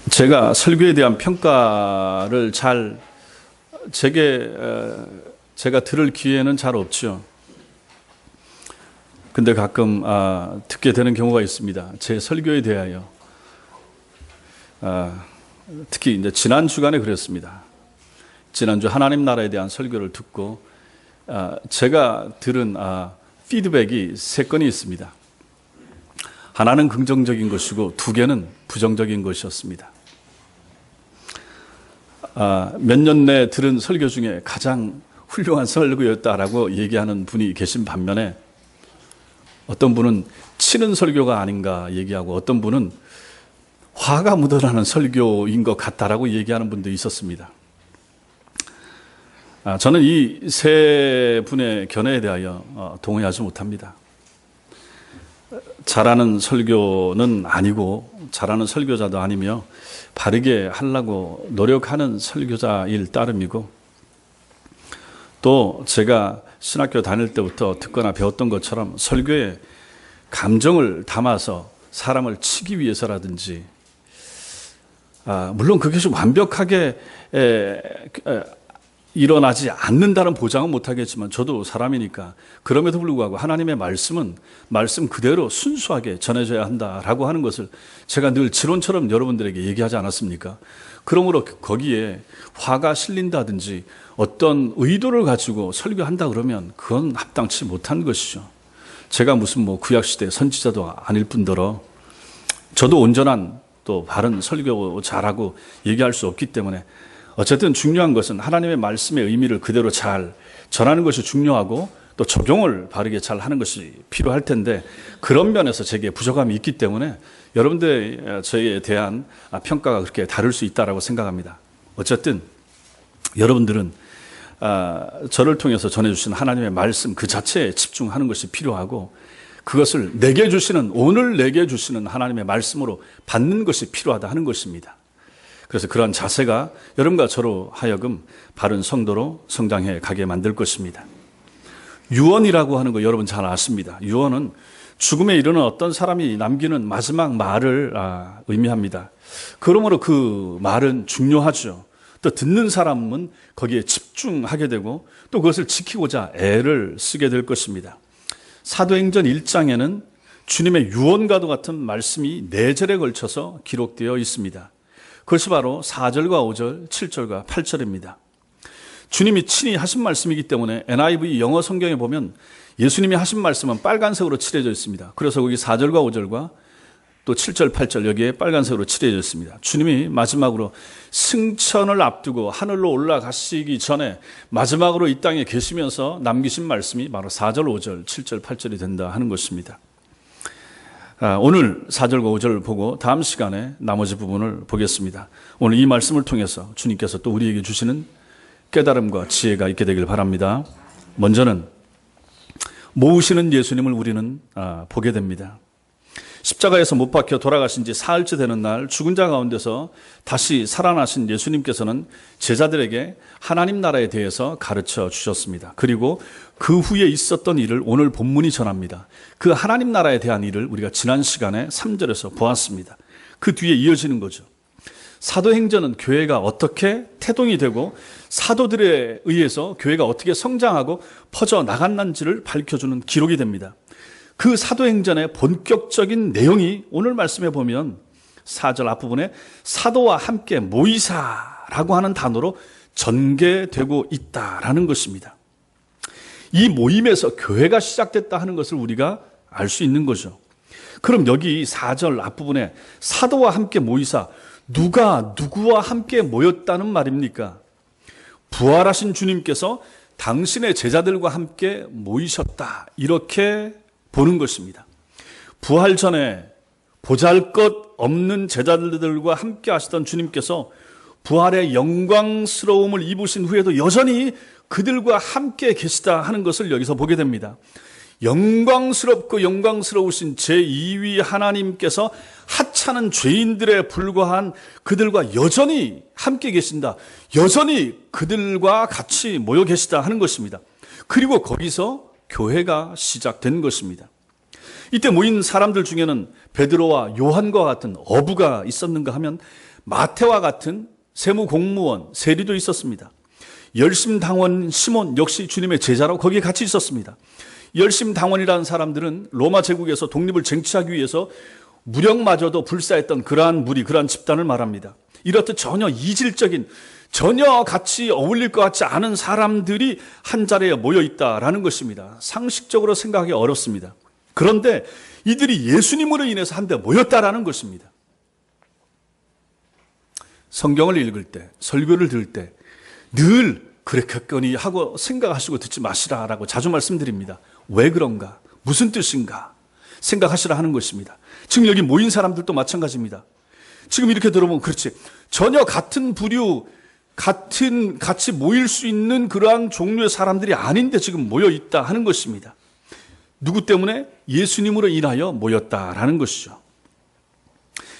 제가 설교에 대한 평가를 제가 들을 기회는 잘 없죠. 근데 가끔 듣게 되는 경우가 있습니다. 제 설교에 대하여. 특히 이제 지난 주간에 그랬습니다. 지난주 하나님 나라에 대한 설교를 듣고 제가 들은 피드백이 3건이 있습니다. 하나는 긍정적인 것이고 2개는 부정적인 것이었습니다. 몇 년 내 들은 설교 중에 가장 훌륭한 설교였다라고 얘기하는 분이 계신 반면에 어떤 분은 치는 설교가 아닌가 얘기하고 어떤 분은 화가 묻어나는 설교인 것 같다라고 얘기하는 분도 있었습니다. 저는 이 3분의 견해에 대하여 동의하지 못합니다. 잘하는 설교는 아니고 잘하는 설교자도 아니며 바르게 하려고 노력하는 설교자일 따름이고 또 제가 신학교 다닐 때부터 듣거나 배웠던 것처럼 설교에 감정을 담아서 사람을 치기 위해서라든지 물론 그것이 완벽하게 일어나지 않는다는 보장은 못하겠지만 저도 사람이니까 그럼에도 불구하고 하나님의 말씀은 말씀 그대로 순수하게 전해져야 한다라고 하는 것을 제가 늘 지론처럼 여러분들에게 얘기하지 않았습니까? 그러므로 거기에 화가 실린다든지 어떤 의도를 가지고 설교한다 그러면 그건 합당치 못한 것이죠. 제가 무슨 구약시대 선지자도 아닐 뿐더러 저도 온전한 또 바른 설교자라고 얘기할 수 없기 때문에 어쨌든 중요한 것은 하나님의 말씀의 의미를 그대로 잘 전하는 것이 중요하고 또 적용을 바르게 잘 하는 것이 필요할 텐데 그런 면에서 제게 부족함이 있기 때문에 여러분들의 저에 대한 평가가 그렇게 다를 수 있다고 생각합니다. 어쨌든 여러분들은 저를 통해서 전해주신 하나님의 말씀 그 자체에 집중하는 것이 필요하고 그것을 오늘 내게 주시는 하나님의 말씀으로 받는 것이 필요하다 하는 것입니다. 그래서 그러한 자세가 여러분과 저로 하여금 바른 성도로 성장해 가게 만들 것입니다. 유언이라고 하는 거 여러분 잘 아십니다. 유언은 죽음에 이르는 어떤 사람이 남기는 마지막 말을 의미합니다. 그러므로 그 말은 중요하죠. 또 듣는 사람은 거기에 집중하게 되고 또 그것을 지키고자 애를 쓰게 될 것입니다. 사도행전 1장에는 주님의 유언과도 같은 말씀이 4절에 걸쳐서 기록되어 있습니다. 그것이 바로 4절과 5절, 7절과 8절입니다. 주님이 친히 하신 말씀이기 때문에 NIV 영어 성경에 보면 예수님이 하신 말씀은 빨간색으로 칠해져 있습니다. 그래서 거기 4절과 5절과 또 7절, 8절 여기에 빨간색으로 칠해져 있습니다. 주님이 마지막으로 승천을 앞두고 하늘로 올라가시기 전에 마지막으로 이 땅에 계시면서 남기신 말씀이 바로 4절, 5절, 7절, 8절이 된다 하는 것입니다. 오늘 4절과 5절을 보고 다음 시간에 나머지 부분을 보겠습니다. 오늘 이 말씀을 통해서 주님께서 또 우리에게 주시는 깨달음과 지혜가 있게 되길 바랍니다. 먼저는 모으시는 예수님을 우리는 보게 됩니다. 십자가에서 못 박혀 돌아가신 지 사흘째 되는 날 죽은 자 가운데서 다시 살아나신 예수님께서는 제자들에게 하나님 나라에 대해서 가르쳐 주셨습니다. 그리고 그 후에 있었던 일을 오늘 본문이 전합니다. 그 하나님 나라에 대한 일을 우리가 지난 시간에 3절에서 보았습니다. 그 뒤에 이어지는 거죠. 사도행전은 교회가 어떻게 태동이 되고 사도들에 의해서 교회가 어떻게 성장하고 퍼져 나갔는지를 밝혀주는 기록이 됩니다. 그 사도행전의 본격적인 내용이 오늘 말씀에 보면 4절 앞부분에 사도와 함께 모이사라고 하는 단어로 전개되고 있다라는 것입니다. 이 모임에서 교회가 시작됐다 하는 것을 우리가 알 수 있는 거죠. 그럼 여기 4절 앞부분에 사도와 함께 모이사 누가 누구와 함께 모였다는 말입니까? 부활하신 주님께서 당신의 제자들과 함께 모이셨다 이렇게 보는 것입니다. 부활 전에 보잘것없는 제자들과 함께 하시던 주님께서 부활의 영광스러움을 입으신 후에도 여전히 그들과 함께 계시다 하는 것을 여기서 보게 됩니다. 영광스럽고 영광스러우신 제2위 하나님께서 하찮은 죄인들에 불과한 그들과 여전히 함께 계신다. 여전히 그들과 같이 모여 계시다 하는 것입니다. 그리고 거기서 교회가 시작된 것입니다. 이때 모인 사람들 중에는 베드로와 요한과 같은 어부가 있었는가 하면 마태와 같은 세무공무원, 세리도 있었습니다. 열심당원 시몬 역시 주님의 제자로 거기에 같이 있었습니다. 열심당원이라는 사람들은 로마 제국에서 독립을 쟁취하기 위해서 무력마저도 불사했던 그러한 무리, 그러한 집단을 말합니다. 이렇듯 전혀 이질적인, 전혀 같이 어울릴 것 같지 않은 사람들이 한 자리에 모여 있다라는 것입니다. 상식적으로 생각하기 어렵습니다. 그런데 이들이 예수님으로 인해서 한데 모였다라는 것입니다. 성경을 읽을 때, 설교를 들을 때 늘 그랬겠거니 하고 생각하시고 듣지 마시라라고 자주 말씀드립니다. 왜 그런가? 무슨 뜻인가? 생각하시라 하는 것입니다. 지금 여기 모인 사람들도 마찬가지입니다. 지금 이렇게 들어보면 그렇지. 전혀 같은 부류, 같이 모일 수 있는 그러한 종류의 사람들이 아닌데 지금 모여 있다 하는 것입니다. 누구 때문에? 예수님으로 인하여 모였다라는 것이죠.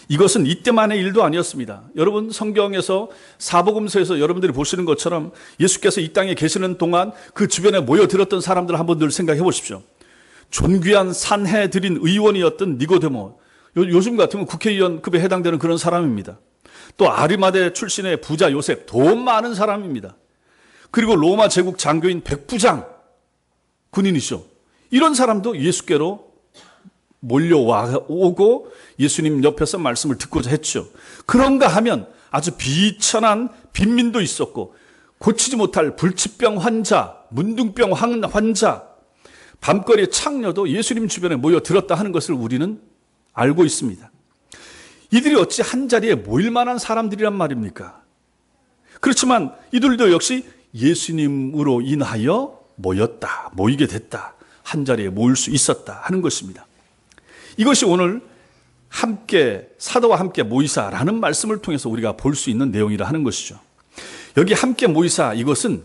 이것은 이때만의 일도 아니었습니다. 여러분 성경에서 사복음서에서 여러분들이 보시는 것처럼 예수께서 이 땅에 계시는 동안 그 주변에 모여들었던 사람들 한번 늘 생각해 보십시오. 존귀한 산헤드린 의원이었던 니고데모, 요즘 같으면 국회의원급에 해당되는 그런 사람입니다. 또 아리마대 출신의 부자 요셉, 돈 많은 사람입니다. 그리고 로마 제국 장교인 백부장, 군인이죠. 이런 사람도 예수께로 몰려오고 예수님 옆에서 말씀을 듣고자 했죠. 그런가 하면 아주 비천한 빈민도 있었고 고치지 못할 불치병 환자, 문둥병 환자, 밤거리의 창녀도 예수님 주변에 모여들었다 하는 것을 우리는 알고 있습니다. 이들이 어찌 한자리에 모일 만한 사람들이란 말입니까? 그렇지만 이들도 역시 예수님으로 인하여 모이게 됐다. 한자리에 모일 수 있었다 하는 것입니다. 이것이 오늘 함께 사도와 함께 모이사라는 말씀을 통해서 우리가 볼 수 있는 내용이라 하는 것이죠. 여기 함께 모이사, 이것은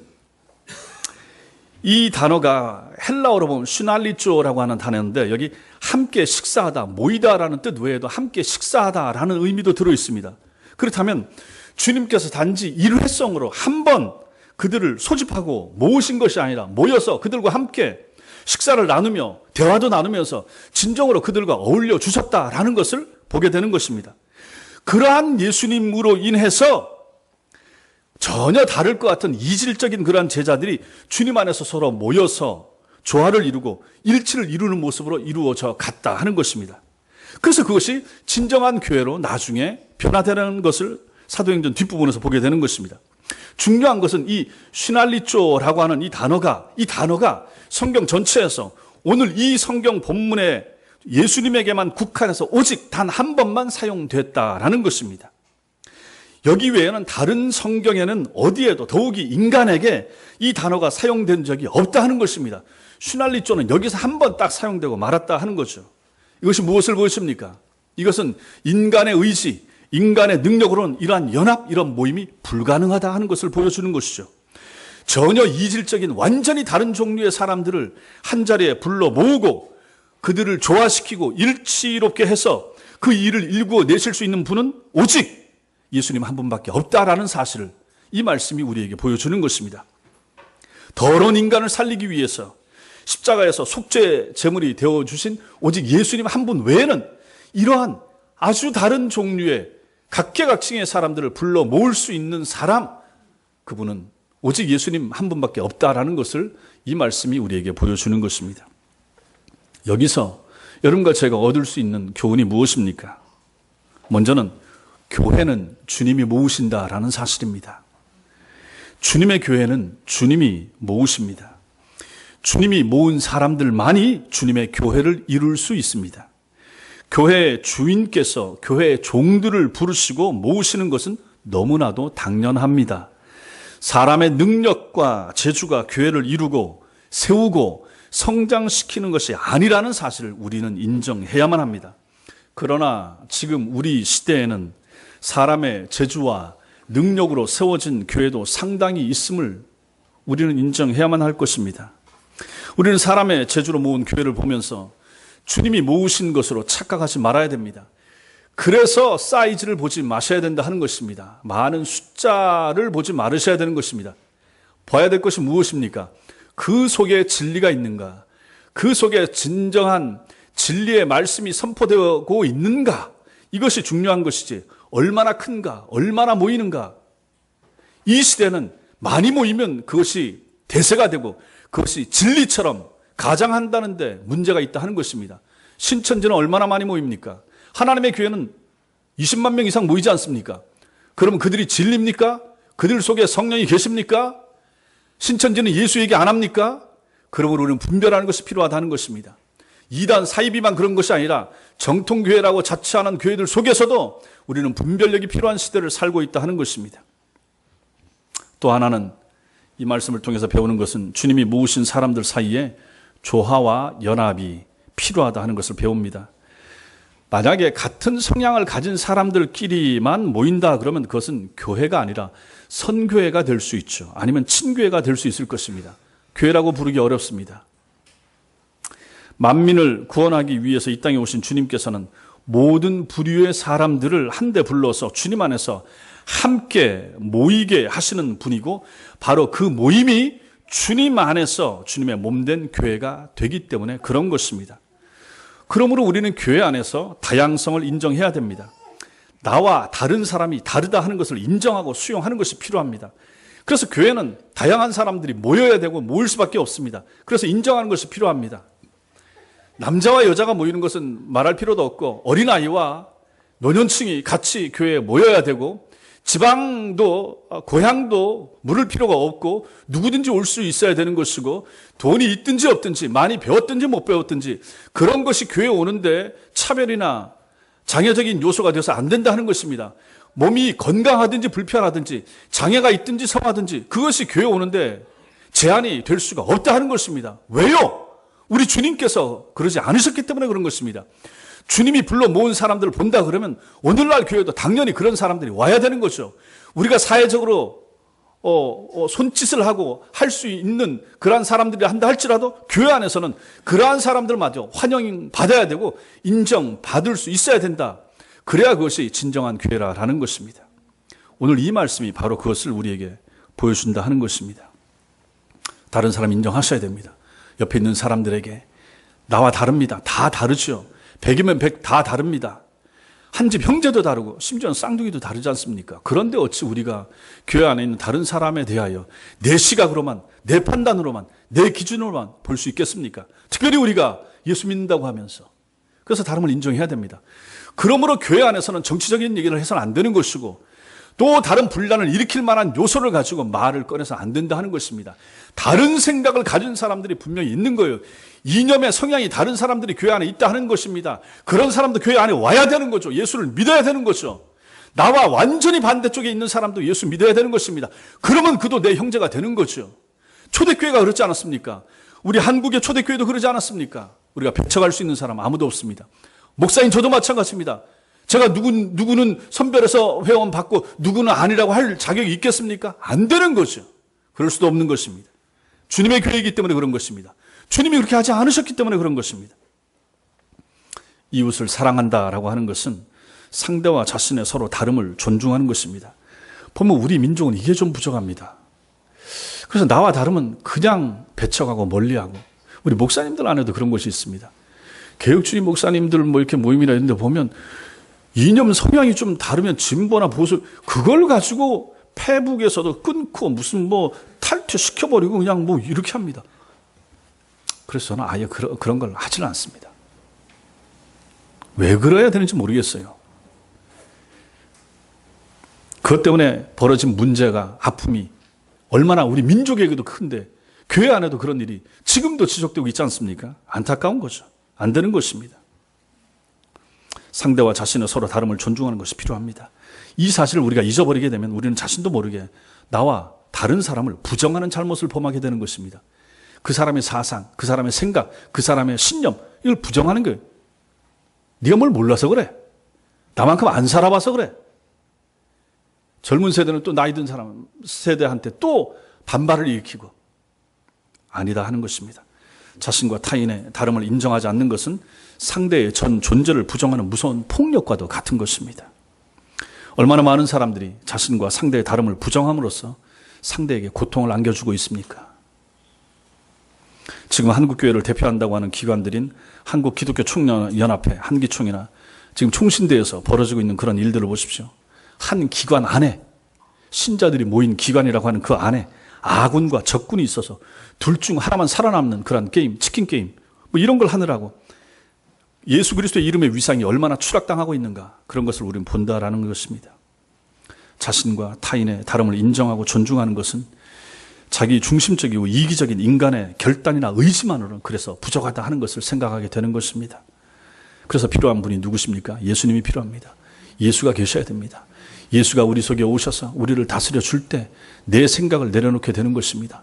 이 단어가 헬라어로 보면 슈날리조라고 하는 단어인데 여기 함께 식사하다, 모이다라는 뜻 외에도 함께 식사하다라는 의미도 들어 있습니다. 그렇다면 주님께서 단지 일회성으로 한 번 그들을 소집하고 모으신 것이 아니라 모여서 그들과 함께 식사를 나누며 대화도 나누면서 진정으로 그들과 어울려 주셨다라는 것을 보게 되는 것입니다. 그러한 예수님으로 인해서 전혀 다를 것 같은 이질적인 그러한 제자들이 주님 안에서 서로 모여서 조화를 이루고 일치를 이루는 모습으로 이루어져 갔다 하는 것입니다. 그래서 그것이 진정한 교회로 나중에 변화되는 것을 사도행전 뒷부분에서 보게 되는 것입니다. 중요한 것은 이 슈날리조라고 하는 이 단어가 성경 전체에서 오늘 이 성경 본문에 예수님에게만 국한해서 오직 단 한 번만 사용됐다라는 것입니다. 여기 외에는 다른 성경에는 어디에도 더욱이 인간에게 이 단어가 사용된 적이 없다 하는 것입니다. 슈날리조는 여기서 한 번 딱 사용되고 말았다 하는 거죠. 이것이 무엇을 보여줍니까? 이것은 인간의 의지, 인간의 능력으로는 이러한 연합, 이런 모임이 불가능하다 하는 것을 보여주는 것이죠. 전혀 이질적인 완전히 다른 종류의 사람들을 한자리에 불러 모으고 그들을 조화시키고 일치롭게 해서 그 일을 일구어 내실 수 있는 분은 오직 예수님 한 분밖에 없다라는 사실을 이 말씀이 우리에게 보여주는 것입니다. 더러운 인간을 살리기 위해서 십자가에서 속죄 제물이 되어주신 오직 예수님 한 분 외에는 이러한 아주 다른 종류의 각계각층의 사람들을 불러 모을 수 있는 사람, 그분은 오직 예수님 한 분밖에 없다라는 것을 이 말씀이 우리에게 보여주는 것입니다. 여기서 여러분과 제가 얻을 수 있는 교훈이 무엇입니까? 먼저는 교회는 주님이 모으신다라는 사실입니다. 주님의 교회는 주님이 모으십니다. 주님이 모은 사람들만이 주님의 교회를 이룰 수 있습니다. 교회의 주인께서 교회의 종들을 부르시고 모으시는 것은 너무나도 당연합니다. 사람의 능력과 재주가 교회를 이루고 세우고 성장시키는 것이 아니라는 사실을 우리는 인정해야만 합니다. 그러나 지금 우리 시대에는 사람의 재주와 능력으로 세워진 교회도 상당히 있음을 우리는 인정해야만 할 것입니다. 우리는 사람의 재주로 모은 교회를 보면서 주님이 모으신 것으로 착각하지 말아야 됩니다. 그래서 사이즈를 보지 마셔야 된다 하는 것입니다. 많은 숫자를 보지 말으셔야 되는 것입니다. 봐야 될 것이 무엇입니까? 그 속에 진리가 있는가? 그 속에 진정한 진리의 말씀이 선포되고 있는가? 이것이 중요한 것이지 얼마나 큰가, 얼마나 모이는가. 이 시대는 많이 모이면 그것이 대세가 되고 그것이 진리처럼 가장한다는데 문제가 있다 하는 것입니다. 신천지는 얼마나 많이 모입니까? 하나님의 교회는 20만 명 이상 모이지 않습니까? 그러면 그들이 진리입니까? 그들 속에 성령이 계십니까? 신천지는 예수 얘기 안 합니까? 그러므로 우리는 분별하는 것이 필요하다는 것입니다. 이단 사이비만 그런 것이 아니라 정통교회라고 자처하는 교회들 속에서도 우리는 분별력이 필요한 시대를 살고 있다 하는 것입니다. 또 하나는 이 말씀을 통해서 배우는 것은 주님이 모으신 사람들 사이에 조화와 연합이 필요하다 하는 것을 배웁니다. 만약에 같은 성향을 가진 사람들끼리만 모인다 그러면 그것은 교회가 아니라 선교회가 될 수 있죠. 아니면 친교회가 될 수 있을 것입니다. 교회라고 부르기 어렵습니다. 만민을 구원하기 위해서 이 땅에 오신 주님께서는 모든 부류의 사람들을 한데 불러서 주님 안에서 함께 모이게 하시는 분이고 바로 그 모임이 주님 안에서 주님의 몸된 교회가 되기 때문에 그런 것입니다. 그러므로 우리는 교회 안에서 다양성을 인정해야 됩니다. 나와 다른 사람이 다르다 하는 것을 인정하고 수용하는 것이 필요합니다. 그래서 교회는 다양한 사람들이 모여야 되고 모일 수밖에 없습니다. 그래서 인정하는 것이 필요합니다. 남자와 여자가 모이는 것은 말할 필요도 없고 어린아이와 노년층이 같이 교회에 모여야 되고 지방도 고향도 물을 필요가 없고 누구든지 올 수 있어야 되는 것이고 돈이 있든지 없든지 많이 배웠든지 못 배웠든지 그런 것이 교회에 오는데 차별이나 장애적인 요소가 되어서 안 된다 하는 것입니다. 몸이 건강하든지 불편하든지 장애가 있든지 성하든지 그것이 교회에 오는데 제한이 될 수가 없다 하는 것입니다. 왜요? 우리 주님께서 그러지 않으셨기 때문에 그런 것입니다. 주님이 불러 모은 사람들을 본다 그러면 오늘날 교회도 당연히 그런 사람들이 와야 되는 거죠. 우리가 사회적으로 손짓을 하고 할 수 있는 그러한 사람들이 한다 할지라도 교회 안에서는 그러한 사람들마저 환영받아야 되고 인정받을 수 있어야 된다. 그래야 그것이 진정한 교회라는 것입니다. 오늘 이 말씀이 바로 그것을 우리에게 보여준다 하는 것입니다. 다른 사람 인정하셔야 됩니다. 옆에 있는 사람들에게 나와 다릅니다. 다 다르죠. 100이면 100 다 다릅니다. 한 집 형제도 다르고 심지어는 쌍둥이도 다르지 않습니까? 그런데 어찌 우리가 교회 안에 있는 다른 사람에 대하여 내 시각으로만, 내 판단으로만, 내 기준으로만 볼 수 있겠습니까? 특별히 우리가 예수 믿는다고 하면서. 그래서 다름을 인정해야 됩니다. 그러므로 교회 안에서는 정치적인 얘기를 해서는 안 되는 것이고 또 다른 분란을 일으킬 만한 요소를 가지고 말을 꺼내서 안 된다 하는 것입니다. 다른 생각을 가진 사람들이 분명히 있는 거예요. 이념의 성향이 다른 사람들이 교회 안에 있다 하는 것입니다. 그런 사람도 교회 안에 와야 되는 거죠. 예수를 믿어야 되는 거죠. 나와 완전히 반대쪽에 있는 사람도 예수 믿어야 되는 것입니다. 그러면 그도 내 형제가 되는 거죠. 초대교회가 그렇지 않았습니까? 우리 한국의 초대교회도 그러지 않았습니까? 우리가 배척할 수 있는 사람 아무도 없습니다. 목사인 저도 마찬가지입니다. 제가 누구는 선별해서 회원 받고 누구는 아니라고 할 자격이 있겠습니까? 안 되는 거죠. 그럴 수도 없는 것입니다. 주님의 교회이기 때문에 그런 것입니다. 주님이 그렇게 하지 않으셨기 때문에 그런 것입니다. 이웃을 사랑한다라고 하는 것은 상대와 자신의 서로 다름을 존중하는 것입니다. 보면 우리 민족은 이게 좀 부족합니다. 그래서 나와 다르면 그냥 배척하고 멀리하고 우리 목사님들 안에도 그런 것이 있습니다. 개혁주의 목사님들 뭐 이렇게 모임이나 이런 데 보면 이념 성향이 좀 다르면 진보나 보수 그걸 가지고 페북에서도 끊고 무슨 뭐 탈퇴시켜버리고 그냥 뭐 이렇게 합니다. 그래서 저는 아예 그런 걸 하지는 않습니다. 왜 그래야 되는지 모르겠어요. 그것 때문에 벌어진 문제가 아픔이 얼마나 우리 민족에게도 큰데 교회 안에도 그런 일이 지금도 지속되고 있지 않습니까? 안타까운 거죠. 안 되는 것입니다. 상대와 자신의 서로 다름을 존중하는 것이 필요합니다. 이 사실을 우리가 잊어버리게 되면 우리는 자신도 모르게 나와 다른 사람을 부정하는 잘못을 범하게 되는 것입니다. 그 사람의 사상, 그 사람의 생각, 그 사람의 신념 이걸 부정하는 거예요. 네가 뭘 몰라서 그래. 나만큼 안 살아봐서 그래. 젊은 세대는 또 나이 든 사람 세대한테 또 반발을 일으키고 아니다 하는 것입니다. 자신과 타인의 다름을 인정하지 않는 것은 상대의 전 존재를 부정하는 무서운 폭력과도 같은 것입니다. 얼마나 많은 사람들이 자신과 상대의 다름을 부정함으로써 상대에게 고통을 안겨주고 있습니까? 지금 한국교회를 대표한다고 하는 기관들인 한국기독교총연합회, 한기총이나 지금 총신대에서 벌어지고 있는 그런 일들을 보십시오. 한 기관 안에, 신자들이 모인 기관이라고 하는 그 안에 아군과 적군이 있어서 둘 중 하나만 살아남는 그런 게임, 치킨 게임, 뭐 이런 걸 하느라고 예수 그리스도의 이름의 위상이 얼마나 추락당하고 있는가, 그런 것을 우리는 본다라는 것입니다. 자신과 타인의 다름을 인정하고 존중하는 것은 자기 중심적이고 이기적인 인간의 결단이나 의지만으로는 그래서 부족하다 하는 것을 생각하게 되는 것입니다. 그래서 필요한 분이 누구십니까? 예수님이 필요합니다. 예수가 계셔야 됩니다. 예수가 우리 속에 오셔서 우리를 다스려 줄 때 내 생각을 내려놓게 되는 것입니다.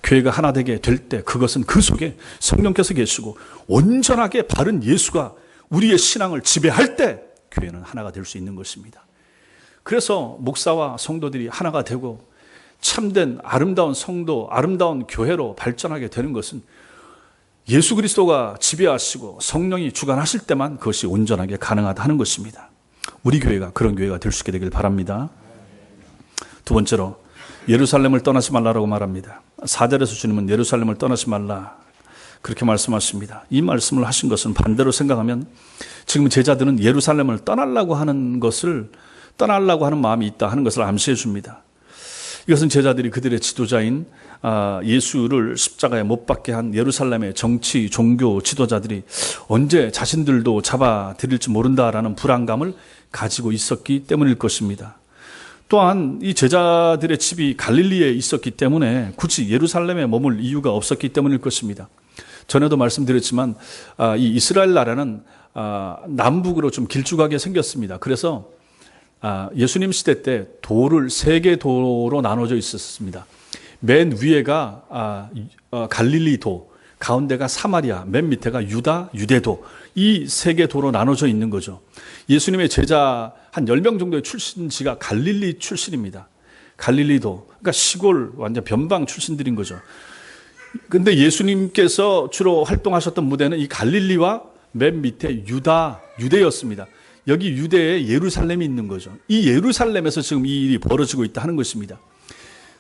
교회가 하나 되게 될 때 그것은 그 속에 성령께서 계시고 온전하게 바른 예수가 우리의 신앙을 지배할 때 교회는 하나가 될 수 있는 것입니다. 그래서 목사와 성도들이 하나가 되고 참된 아름다운 성도, 아름다운 교회로 발전하게 되는 것은 예수 그리스도가 지배하시고 성령이 주관하실 때만 그것이 온전하게 가능하다 하는 것입니다. 우리 교회가 그런 교회가 될 수 있게 되길 바랍니다. 두 번째로 예루살렘을 떠나지 말라라고 말합니다. 4절에서 주님은 예루살렘을 떠나지 말라 그렇게 말씀하십니다. 이 말씀을 하신 것은 반대로 생각하면 지금 제자들은 예루살렘을 떠나려고 하는 마음이 있다 하는 것을 암시해 줍니다. 이것은 제자들이 그들의 지도자인 예수를 십자가에 못 박게 한 예루살렘의 정치, 종교 지도자들이 언제 자신들도 잡아들일지 모른다라는 불안감을 가지고 있었기 때문일 것입니다. 또한 이 제자들의 집이 갈릴리에 있었기 때문에 굳이 예루살렘에 머물 이유가 없었기 때문일 것입니다. 전에도 말씀드렸지만 이 이스라엘 나라는 남북으로 좀 길쭉하게 생겼습니다. 그래서 예수님 시대 때 도를 3개 도로 나눠져 있었습니다. 맨 위에가 갈릴리 도, 가운데가 사마리아, 맨 밑에가 유다, 유대도, 이 3개 도로 나눠져 있는 거죠. 예수님의 제자 한 10명 정도의 출신지가 갈릴리 출신입니다. 갈릴리도, 그러니까 시골 완전 변방 출신들인 거죠. 근데 예수님께서 주로 활동하셨던 무대는 이 갈릴리와 맨 밑에 유대였습니다. 여기 유대에 예루살렘이 있는 거죠. 이 예루살렘에서 지금 이 일이 벌어지고 있다 하는 것입니다.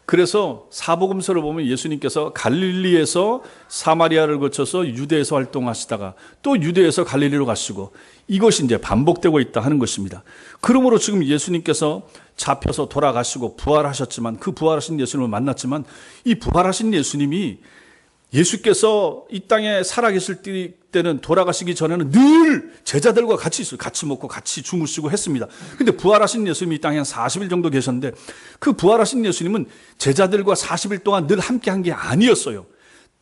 그래서 사복음서를 보면 예수님께서 갈릴리에서 사마리아를 거쳐서 유대에서 활동하시다가 또 유대에서 갈릴리로 가시고 이것이 이제 반복되고 있다 하는 것입니다. 그러므로 지금 예수님께서 잡혀서 돌아가시고 부활하셨지만 그 부활하신 예수님을 만났지만 이 부활하신 예수님이 예수께서 이 땅에 살아계실 때는 돌아가시기 전에는 늘 제자들과 같이 있어요. 같이 먹고 같이 주무시고 했습니다. 근데 부활하신 예수님이 이 땅에 한 40일 정도 계셨는데 그 부활하신 예수님은 제자들과 40일 동안 늘 함께 한 게 아니었어요.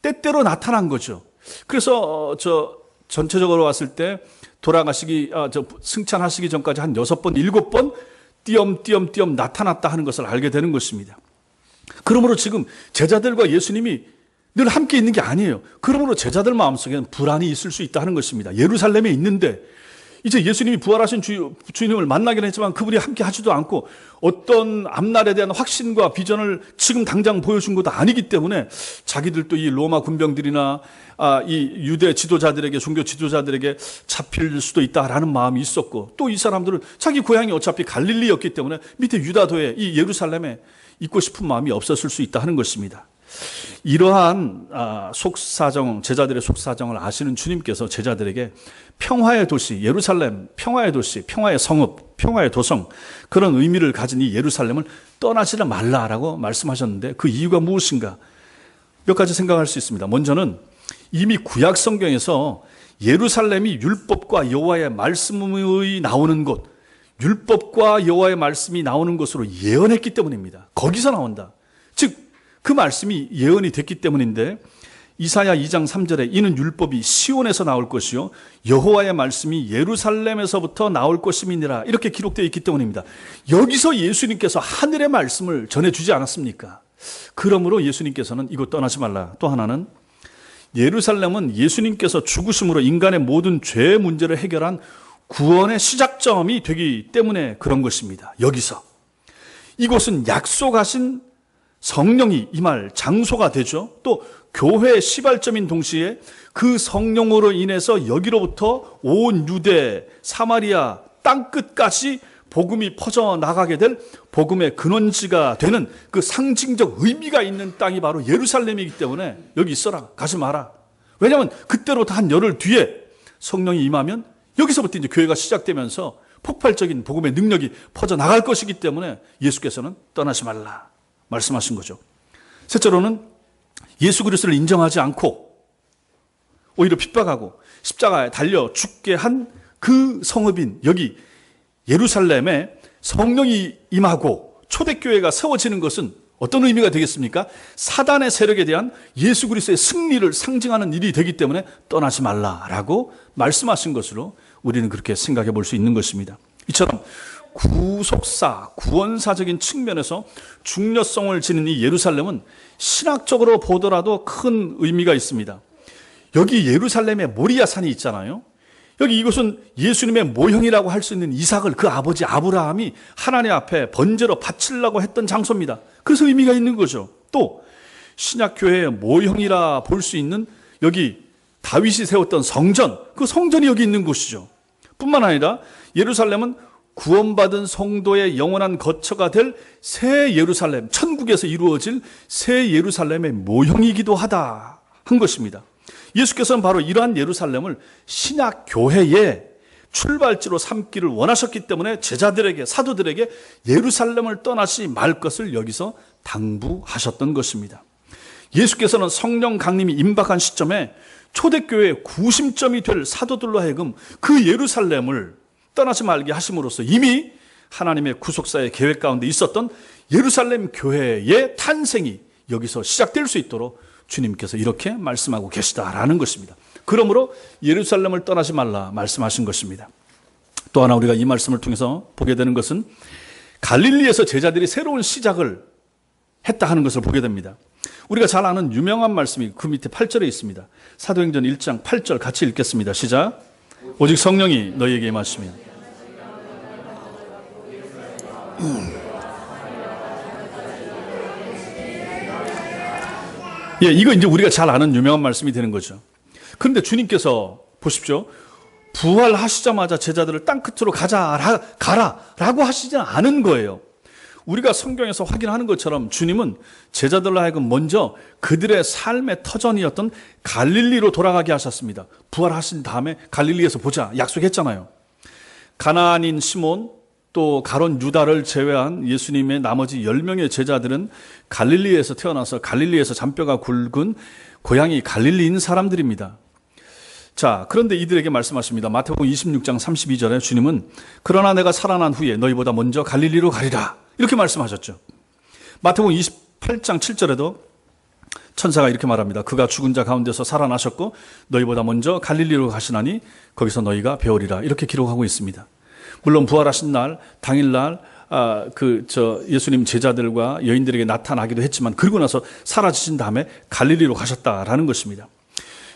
때때로 나타난 거죠. 그래서 전체적으로 봤을 때 승천하시기 전까지 한 6번, 7번 띄엄띄엄 나타났다 하는 것을 알게 되는 것입니다. 그러므로 지금 제자들과 예수님이 늘 함께 있는 게 아니에요. 그러므로 제자들 마음속에는 불안이 있을 수 있다 하는 것입니다. 예루살렘에 있는데 이제 예수님이 부활하신 주님을 만나긴 했지만 그분이 함께 하지도 않고 어떤 앞날에 대한 확신과 비전을 지금 당장 보여준 것도 아니기 때문에 자기들도 이 로마 군병들이나 이 유대 지도자들에게, 종교 지도자들에게 잡힐 수도 있다라는 마음이 있었고 또 이 사람들은 자기 고향이 어차피 갈릴리였기 때문에 밑에 유다도에 이 예루살렘에 있고 싶은 마음이 없었을 수 있다 하는 것입니다. 이러한 제자들의 속사정을 아시는 주님께서 제자들에게 평화의 도시 예루살렘, 평화의 도시, 평화의 성읍, 평화의 도성, 그런 의미를 가진 이 예루살렘을 떠나지 말라라고 말씀하셨는데 그 이유가 무엇인가? 몇 가지 생각할 수 있습니다. 먼저는 이미 구약 성경에서 예루살렘이 율법과 여호와의 말씀이 나오는 곳, 율법과 여호와의 말씀이 나오는 곳으로 예언했기 때문입니다. 거기서 나온다. 즉 그 말씀이 예언이 됐기 때문인데 이사야 2장 3절에 이는 율법이 시온에서 나올 것이요 여호와의 말씀이 예루살렘에서부터 나올 것임이니라 이렇게 기록되어 있기 때문입니다. 여기서 예수님께서 하늘의 말씀을 전해주지 않았습니까? 그러므로 예수님께서는 이곳 떠나지 말라. 또 하나는 예루살렘은 예수님께서 죽으심으로 인간의 모든 죄 문제를 해결한 구원의 시작점이 되기 때문에 그런 것입니다. 여기서 이곳은 약속하신 성령이 임할 장소가 되죠. 또 교회의 시발점인 동시에 그 성령으로 인해서 여기로부터 온 유대, 사마리아 땅끝까지 복음이 퍼져나가게 될 복음의 근원지가 되는 그 상징적 의미가 있는 땅이 바로 예루살렘이기 때문에 여기 있어라, 가지 마라. 왜냐하면 그때로부터 한 열흘 뒤에 성령이 임하면 여기서부터 이제 교회가 시작되면서 폭발적인 복음의 능력이 퍼져나갈 것이기 때문에 예수께서는 떠나지 말라 말씀하신 거죠. 셋째로는 예수 그리스도를 인정하지 않고 오히려 핍박하고 십자가에 달려 죽게 한 그 성읍인 여기 예루살렘에 성령이 임하고 초대교회가 세워지는 것은 어떤 의미가 되겠습니까? 사단의 세력에 대한 예수 그리스도의 승리를 상징하는 일이 되기 때문에 떠나지 말라라고 말씀하신 것으로 우리는 그렇게 생각해 볼 수 있는 것입니다. 이처럼 구속사, 구원사적인 측면에서 중요성을 지닌 이 예루살렘은 신학적으로 보더라도 큰 의미가 있습니다. 여기 예루살렘에 모리아 산이 있잖아요. 여기 이곳은 예수님의 모형이라고 할 수 있는 이삭을 그 아버지 아브라함이 하나님 앞에 번제로 바치려고 했던 장소입니다. 그래서 의미가 있는 거죠. 또 신약교회의 모형이라 볼 수 있는 여기 다윗이 세웠던 성전, 그 성전이 여기 있는 곳이죠. 뿐만 아니라 예루살렘은 구원받은 성도의 영원한 거처가 될 새 예루살렘, 천국에서 이루어질 새 예루살렘의 모형이기도 하다 한 것입니다. 예수께서는 바로 이러한 예루살렘을 신약교회의 출발지로 삼기를 원하셨기 때문에 제자들에게, 사도들에게 예루살렘을 떠나지 말 것을 여기서 당부하셨던 것입니다. 예수께서는 성령 강림이 임박한 시점에 초대교회의 구심점이 될 사도들로 하여금 그 예루살렘을 떠나지 말게 하심으로써 이미 하나님의 구속사의 계획 가운데 있었던 예루살렘 교회의 탄생이 여기서 시작될 수 있도록 주님께서 이렇게 말씀하고 계시다라는 것입니다. 그러므로 예루살렘을 떠나지 말라 말씀하신 것입니다. 또 하나 우리가 이 말씀을 통해서 보게 되는 것은 갈릴리에서 제자들이 새로운 시작을 했다 하는 것을 보게 됩니다. 우리가 잘 아는 유명한 말씀이 그 밑에 8절에 있습니다. 사도행전 1장 8절 같이 읽겠습니다. 시작. 오직 성령이 너희에게 임하시면 예, 이거 이제 우리가 잘 아는 유명한 말씀이 되는 거죠. 그런데 주님께서 보십시오. 부활하시자마자 제자들을 땅끝으로 가라라고 하시지 않은 거예요. 우리가 성경에서 확인하는 것처럼 주님은 제자들로 하여금 먼저 그들의 삶의 터전이었던 갈릴리로 돌아가게 하셨습니다. 부활하신 다음에 갈릴리에서 보자 약속했잖아요. 가나안인 시몬 또 가론 유다를 제외한 예수님의 나머지 10명의 제자들은 갈릴리에서 태어나서 갈릴리에서 잔뼈가 굵은 고향이 갈릴리인 사람들입니다. 자, 그런데 이들에게 말씀하십니다. 마태복음 26장 32절에 주님은 그러나 내가 살아난 후에 너희보다 먼저 갈릴리로 가리라 이렇게 말씀하셨죠. 마태복음 28장 7절에도 천사가 이렇게 말합니다. 그가 죽은 자 가운데서 살아나셨고 너희보다 먼저 갈릴리로 가시나니 거기서 너희가 배우리라 이렇게 기록하고 있습니다. 물론 부활하신 날 당일날 예수님 제자들과 여인들에게 나타나기도 했지만 그러고 나서 사라지신 다음에 갈릴리로 가셨다라는 것입니다.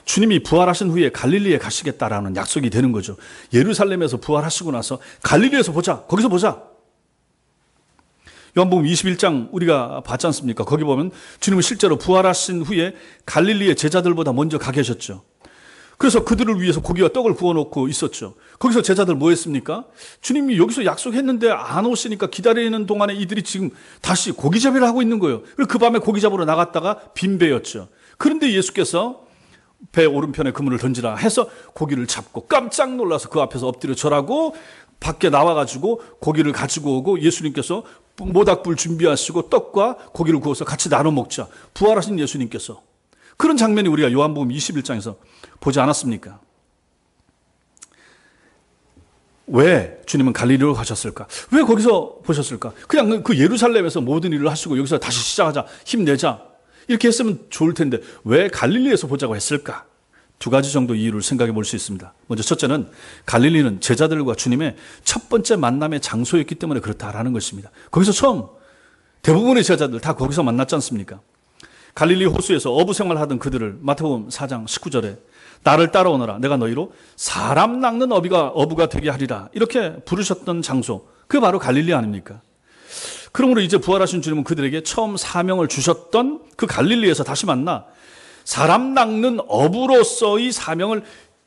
주님이 부활하신 후에 갈릴리에 가시겠다라는 약속이 되는 거죠. 예루살렘에서 부활하시고 나서 갈릴리에서 보자. 거기서 보자. 요한복음 21장 우리가 봤지 않습니까? 거기 보면 주님은 실제로 부활하신 후에 갈릴리의 제자들보다 먼저 가 계셨죠. 그래서 그들을 위해서 고기와 떡을 구워놓고 있었죠. 거기서 제자들 뭐 했습니까? 주님이 여기서 약속했는데 안 오시니까 기다리는 동안에 이들이 지금 다시 고기 잡이를 하고 있는 거예요. 그리고 그 밤에 고기 잡으러 나갔다가 빈배였죠. 그런데 예수께서 배 오른편에 그물을 던지라 해서 고기를 잡고 깜짝 놀라서 그 앞에서 엎드려 절하고 밖에 나와가지고 고기를 가지고 오고 예수님께서 모닥불 준비하시고 떡과 고기를 구워서 같이 나눠 먹자. 부활하신 예수님께서. 그런 장면이 우리가 요한복음 21장에서 보지 않았습니까? 왜 주님은 갈릴리로 가셨을까? 왜 거기서 보셨을까? 그냥 그 예루살렘에서 모든 일을 하시고 여기서 다시 시작하자, 힘내자 이렇게 했으면 좋을 텐데 왜 갈릴리에서 보자고 했을까? 두 가지 정도 이유를 생각해 볼 수 있습니다. 먼저 첫째는 갈릴리는 제자들과 주님의 첫 번째 만남의 장소였기 때문에 그렇다라는 것입니다. 거기서 처음 대부분의 제자들 다 거기서 만났지 않습니까? 갈릴리 호수에서 어부 생활하던 그들을 마태복음 4장 19절에 나를 따라오너라 내가 너희로 사람 낚는 어부가 되게 하리라 이렇게 부르셨던 장소, 그게 바로 갈릴리 아닙니까? 그러므로 이제 부활하신 주님은 그들에게 처음 사명을 주셨던 그 갈릴리에서 다시 만나 사람 낚는 어부로서의 사명을